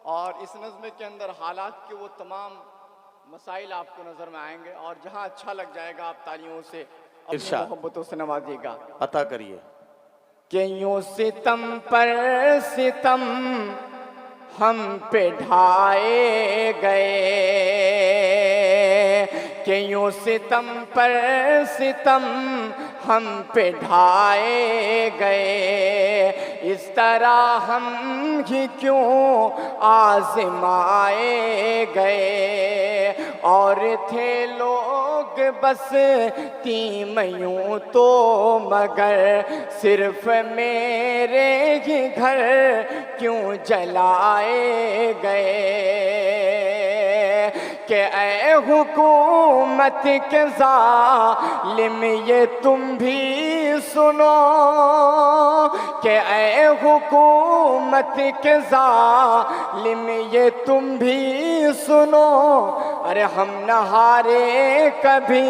और इस नज़्म के अंदर हालात के वो तमाम मसाइल आपको नज़र में आएंगे और जहाँ अच्छा लग जाएगा आप तालियों से अपनी इरशाद मोहब्बतों से नवाजिएगा। अता करिए। कि यूं सितम पर सितम हम पे ढाए गए, कि यूं सितम पर सितम हम पे ढाए गए, इस तरह हम ही क्यों आज़माए गए। और थे लोग बस तीमयूं तो मगर सिर्फ मेरे ही घर क्यों जलाए गए। कि ऐ हुकूमत के ज़ालिम ये तुम भी सुनो, कि ऐ हुकूमत के ज़ालिम ये तुम भी सुनो। अरे हम न हारे कभी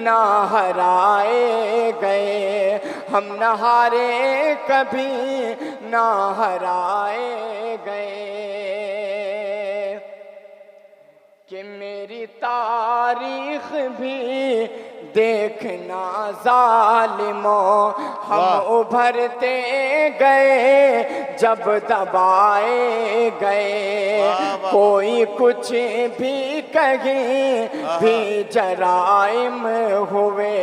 ना हराए गए, हम न हारे कभी ना हराए गए। कि मेरी तारीख भी देखना ज़ालिमों, हम उभरते गए जब दबाए गए। कोई कुछ भी कहीं भी जराइम हुए,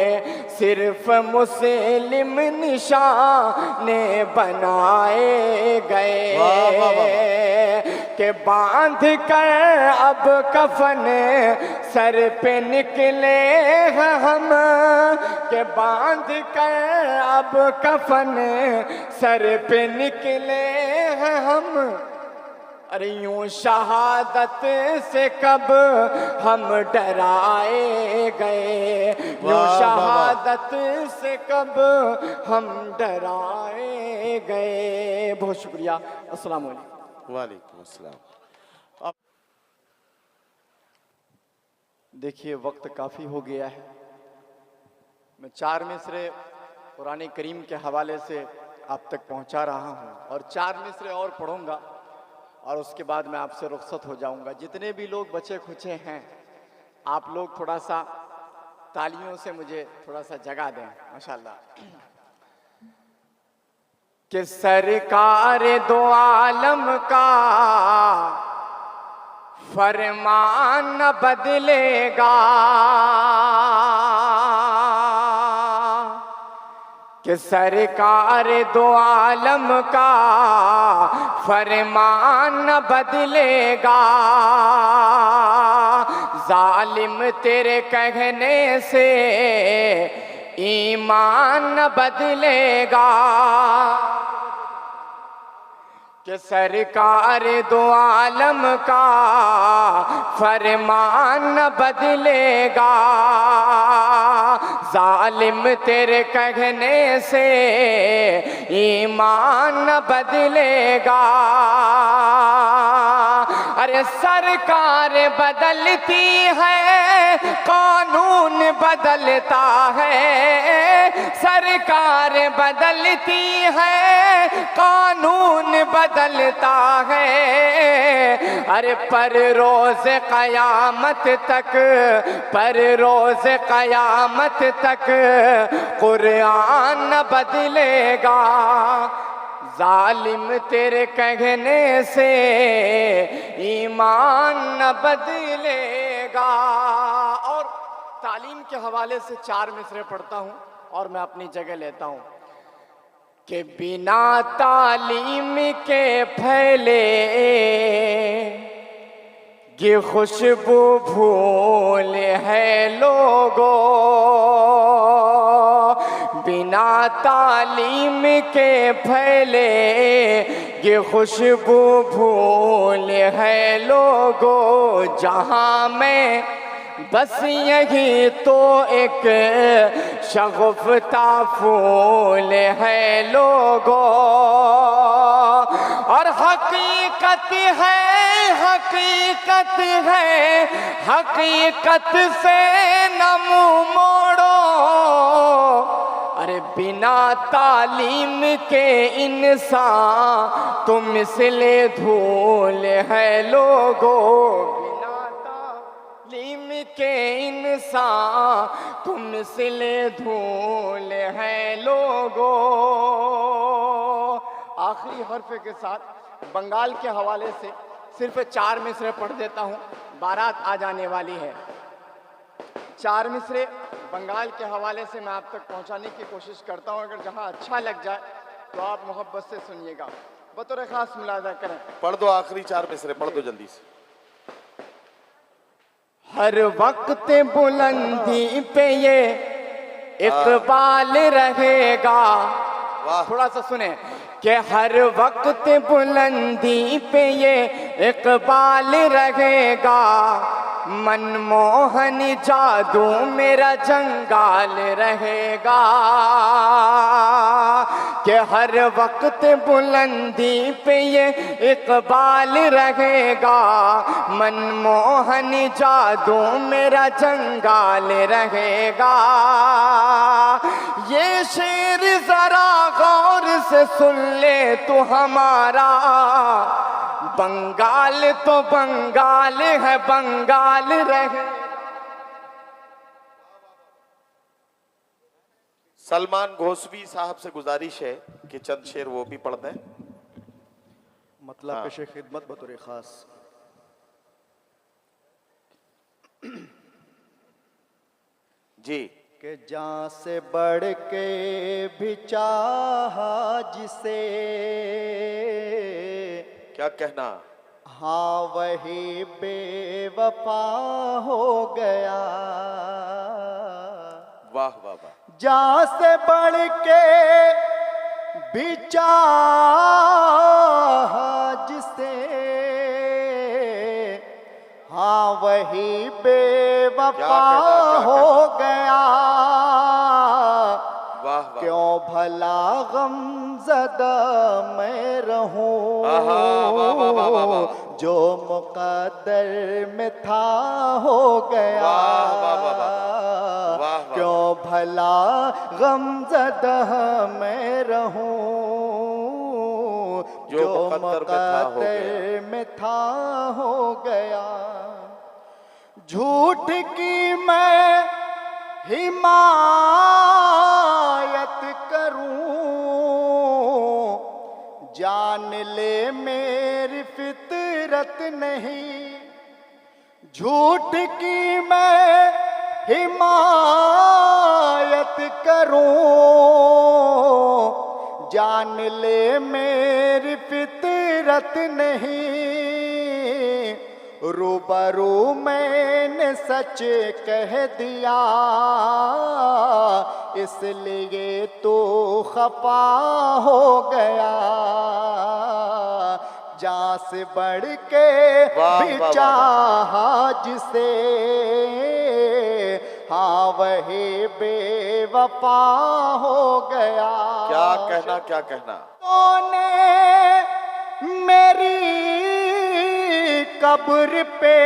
सिर्फ मुस्लिम निशाने बनाए गए। के बांध कर अब कफन सर पे निकले हैं हम, के बांध कर अब कफन सर पे निकले हैं हम। अरे यूं शहादत से कब हम डराए गए, यूं शहादत से कब हम डराए गए। बहुत शुक्रिया। अस्सलाम वालेकुम। वालेकुम अस्सलाम। देखिए वक्त काफ़ी हो गया है। मैं 4 मिसरे कुरान करीम के हवाले से आप तक पहुंचा रहा हूं और 4 मिसरे और पढ़ूंगा और उसके बाद मैं आपसे रुखसत हो जाऊंगा। जितने भी लोग बचे खुचे हैं आप लोग थोड़ा सा तालियों से मुझे थोड़ा सा जगा दें माशाल्लाह। कि सरकार दो आलम का फरमान न बदलेगा, कि सरकार दो आलम का फरमान न बदलेगा। जालिम तेरे कहने से ईमान न बदलेगा, कि सरकार दो आलम का फरमान न बदलेगा। जालिम तेरे कहने से ईमान न बदलेगा। अरे सरकार बदलती है कानून बदलता है, सरकार बदलती है कानून बदलता है। अरे पर रोज कयामत तक, पर रोज कयामत तक कुरान न बदलेगा। जालिम तेरे कहने से ईमान न बदलेगा। और तालीम के हवाले से 4 मिसरे पढ़ता हूँ और मैं अपनी जगह लेता हूँ। कि बिना तालीम के फैले ये खुशबू भूल है लोगों, बिना तालीम के फैले ये खुशबू भूल है लोगों। जहाँ मैं बस यही तो एक शगुफ्ता फूल है लोगों। और हकीकत है, हकीकत है, हकीकत से न मुँह मोड़ो। अरे बिना तालीम के इंसान तुम मिसले धूल है लोगो, बिना तालीम के इंसान तुम मिसले धूल है लोगो। आखिरी हर्फ के साथ बंगाल के हवाले से सिर्फ 4 मिसरे पढ़ देता हूँ, बारात आ जाने वाली है। 4 मिसरे बंगाल के हवाले से मैं आप तक पहुंचाने की कोशिश करता हूं। अगर जहां अच्छा लग जाए तो आप मोहब्बत से सुनिएगा, बतौर खास मुलाजा करें। पढ़ दो आखिरी 4 मिसरे, पढ़ दो जल्दी से। हर वक्त बुलंदी पे ये इकबाल रहेगा, थोड़ा सा सुने कि हर वक्त बुलंदी पे ये इकबाल रहेगा, मनमोहन जादू मेरा जंगाल रहेगा। कि हर वक्त बुलंदी पे ये इकबाल रहेगा, मनमोहन जादू मेरा जंगाल रहेगा। ये शेर जरा गौर से सुन ले तू हमारा, बंगाल तो बंगाल है, बंगाल रहे। सलमान घोसवी साहब से गुजारिश है कि चंद शेर वो भी पढ़ दें। मतलब पेशे खिदमत बतौर खास। जी। कि जान से बढ़ के भी चाहा जिसे, क्या कहना, हाँ वही बेवफा हो गया। वाह वाह वाह। जान से बढ़ के भी चाहा जिसे, हाँ वही बेवफा हो गया। वाह वाह। क्यों भला गमज़दा मैं रहूं, जो मुक़द्दर में था हो गया। क्यों भला गमज़दा मैं रहूं, जो मुक़द्दर में था हो गया। झूठ की मैं हिमायत करूं, जान ले मेरी फितरत नहीं। झूठ की मैं हिमायत करूं, जान ले मेरी फितरत नहीं। रूबरू मैंने सच कह दिया, इसलिए तो खफा हो गया। जान से बढ़ के भी चाहा जिसे, हाँ वही बेवफा हो गया। क्या कहना, क्या कहना। तूने मेरी कब्र पे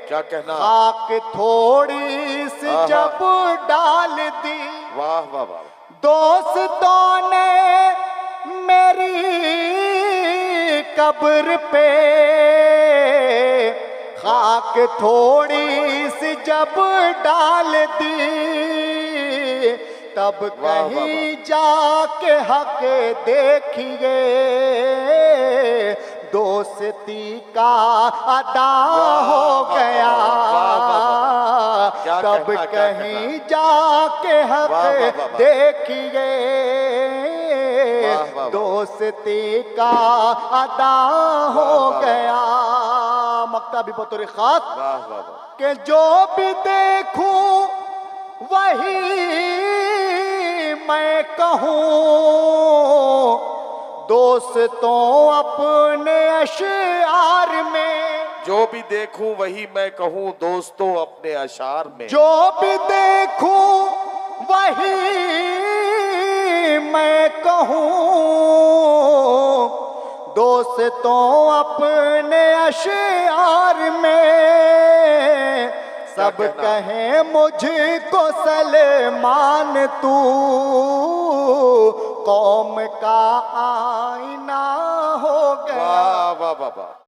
क्या कहना, खाक थोड़ी सी जब डाल दी। वाह वाह वाह। दोस्तों ने मेरी कब्र पे खाक थोड़ी सी जब डाल दी, तब कहीं जाके हक देखिए दोस्ती का अदा हो गया। तब कहीं जाके हक देखिए दोस्ती का अदा हो गया। मक्ता भी बतौर खास के जो भी देखूं वही मैं कहूं, दोस्तों अपने अशआर में। जो भी देखूं वही मैं कहूं दोस्तों अपने अशार में। जो भी देखूं वही मैं कहूं, दोस्तों अपने अशआर में। सब कहना? कहें मुझको सलमान तू कौम का आईना हो गया। वाह वाह वाह वाह।